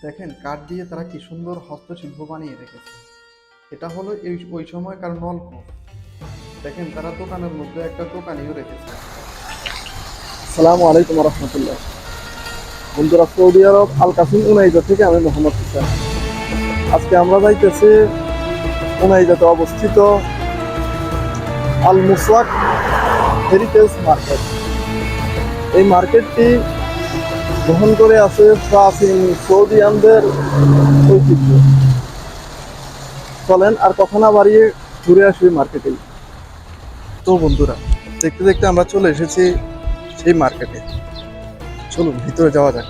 দেখেন কাঠ দিয়ে তারা কি সুন্দর হস্তশিল্প বানিয়ে রেখেছে। এটা হলো ওই সময়কার নলকূপ। দেখেন তারা দোকানের মধ্যে একটা দোকানিও রেখেছে। আসসালামু আলাইকুম রহমতুল্লাহ। বন্ধুরা, সৌদি আরব আল কাসিম উনাইজা থেকে আমি মোহাম্মদ হুসেন। আজকে আমরা যাইতেছি উনাইজাতে অবস্থিত আল মুসওয়াক হেরিটেজ মার্কেট। এই মার্কেটটি বহন করে আছে প্রাচীন সৌদিয়ানদের ঐতিহ্য। চলেন আর কথা না বাড়িয়ে ঘুরে আসি মার্কেটেই। তো বন্ধুরা, দেখতে দেখতে আমরা চলে এসেছি সেই মার্কেটে। চলুন ভিতরে যাওয়া যাক।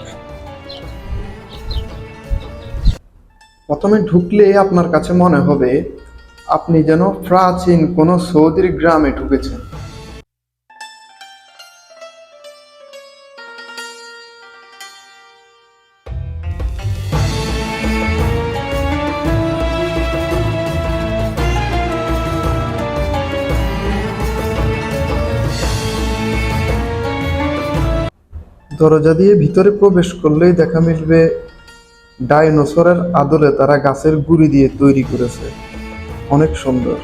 প্রথমে ঢুকলে আপনার কাছে মনে হবে আপনি যেন প্রাচীন কোনো সৌদির গ্রামে ঢুকেছেন। দরজা দিয়ে ভিতরে প্রবেশ করলেই দেখা মিলবে ডাইনোসরের আদলে তারা গাছের গুঁড়ি দিয়ে তৈরি করেছে, অনেক সুন্দর।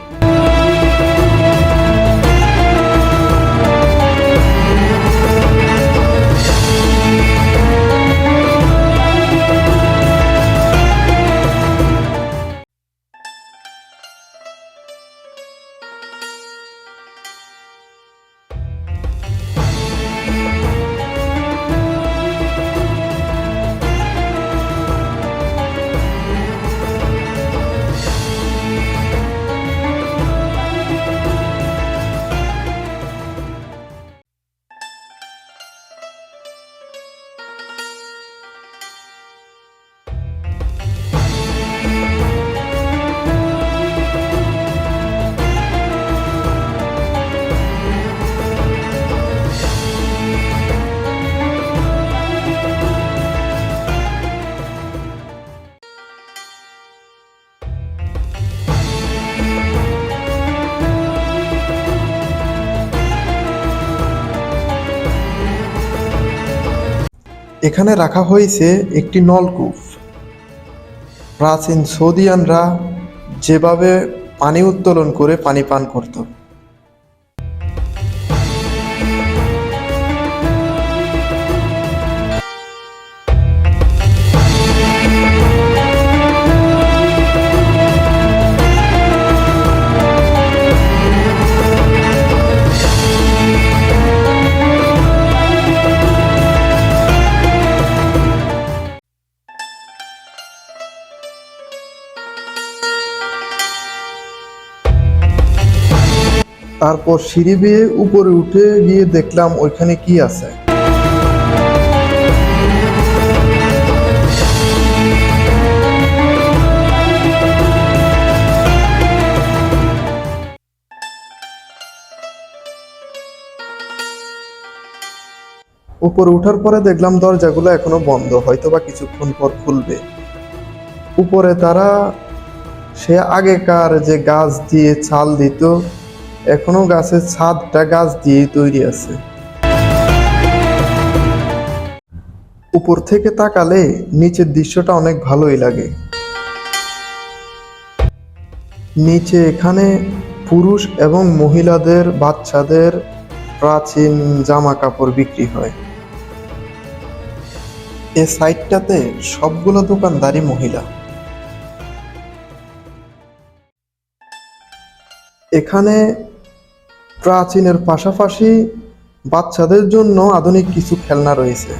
এখানে রাখা হয়েছে একটি নলকূপ। প্রাচীন সৌদিয়ানরা যেভাবে পানি উত্তোলন করে পানি পান করত। তারপর সিঁড়ি বেয়ে উপরে উঠে গিয়ে দেখলাম ওইখানে কি আছে। উপরে উঠার পরে দেখলাম দরজাগুলো এখনো বন্ধ, হয়তো বা কিছুক্ষণ পর খুলবে। উপরে তারা সে আগেকার যে গাছ দিয়ে ছাল দিত, এখনো গাছের ছাদটা গাছ দিয়ে তৈরি আছে। উপর থেকে তাকালে নিচের দৃশ্যটা অনেক ভালোই লাগে। নিচে এখানে পুরুষ এবং মহিলাদের, বাচ্চাদের প্রাচীন জামা কাপড় বিক্রি হয়। এ সাইডটাতে সবগুলো দোকানদারই মহিলা। এখানে প্রাচীনের পাশাপাশি বাচ্চাদের জন্য আধুনিক কিছু খেলনা রয়েছে।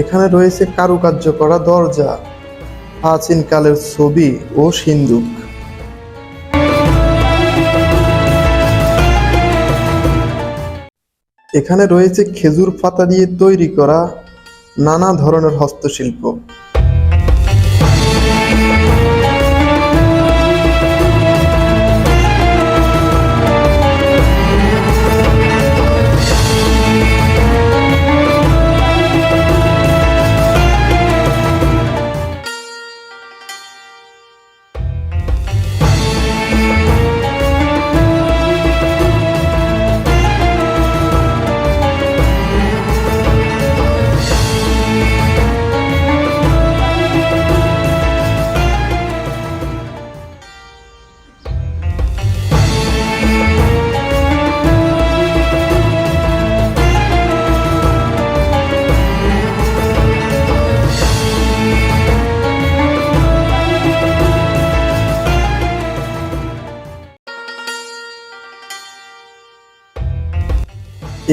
এখানে রয়েছে কারুকার্য করা দরজা, প্রাচীনকালের ছবি ও সিন্দুক। এখানে রয়েছে খেজুর পাতা দিয়ে তৈরি করা নানা ধরনের হস্তশিল্প।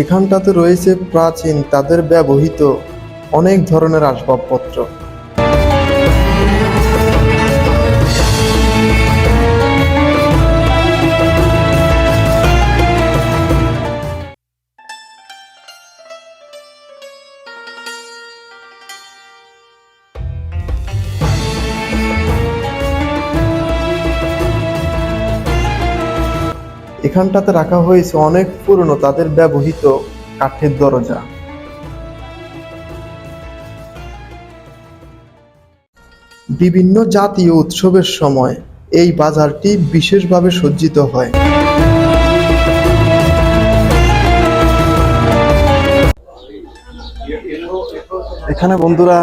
এখানটাতে রয়েছে প্রাচীন তাদের ব্যবহৃত অনেক ধরনের আসবাবপত্র। এখানটাতে রাখা হয়েছে অনেক পুরনো তাদের ব্যবহৃত কাঠের দরজা। বিভিন্ন জাতীয় উৎসবের সময় এই বাজারটি বিশেষভাবে সজ্জিত হয়। এখানে বন্ধুরা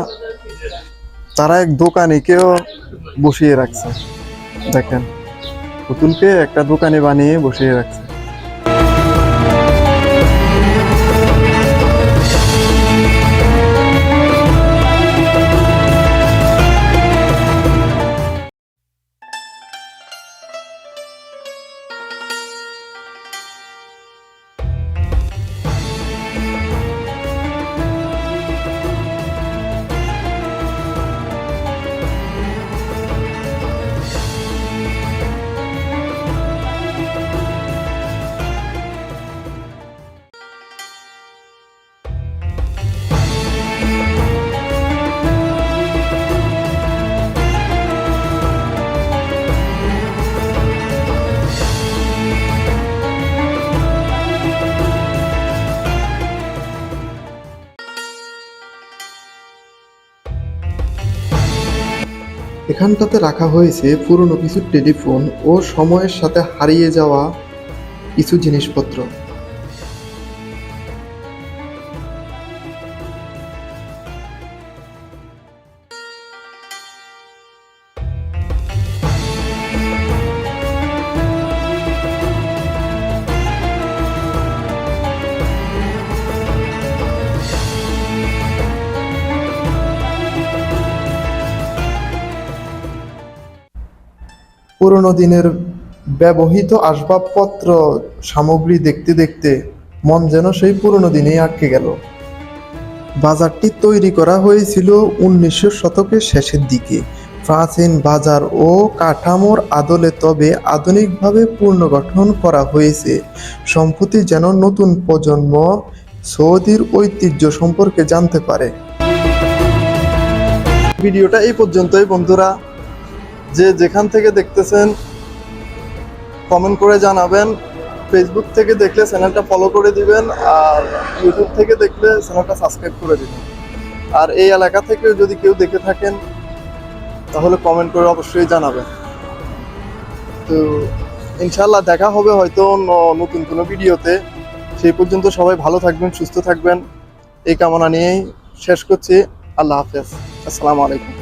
তারা এক দোকানিকেও বসিয়ে রাখছে, দেখেন পুতুলকে একটা দোকানে বানিয়ে বসিয়ে রাখছে। এখানটাতে রাখা হয়েছে পুরনো কিছু টেলিফোন ও সময়ের সাথে হারিয়ে যাওয়া কিছু জিনিসপত্র। পুরনো দিনের ব্যবহৃত আসবাবপত্র সামগ্রী দেখতে দেখতে মন যেন সেই পুরনো দিনেই আটকে গেল। বাজারটি তৈরি করা হয়েছিল 1900 শতকের শেষের দিকে প্রাচীন বাজার ও কাঠামোর আদলে, তবে আধুনিকভাবে পুনর্গঠন করা হয়েছে সম্প্রতি যেন নতুন প্রজন্ম সৌদির ঐতিহ্য সম্পর্কে জানতে পারে। ভিডিওটা এই পর্যন্তই বন্ধুরা, যে যেখান থেকে দেখতেছেন কমেন্ট করে জানাবেন। ফেসবুক থেকে দেখলে চ্যানেলটা ফলো করে দিবেন, আর ইউটিউব থেকে দেখলে চ্যানেলটা সাবস্ক্রাইব করে দিবেন। আর এই এলাকা থেকে যদি কেউ দেখে থাকেন তাহলে কমেন্ট করে অবশ্যই জানাবেন। তো ইনশাল্লাহ দেখা হবে হয়তো নতুন কোনো ভিডিওতে। সেই পর্যন্ত সবাই ভালো থাকবেন, সুস্থ থাকবেন, এই কামনা নিয়েই শেষ করছি। আল্লাহ হাফেজ, আসসালামু আলাইকুম।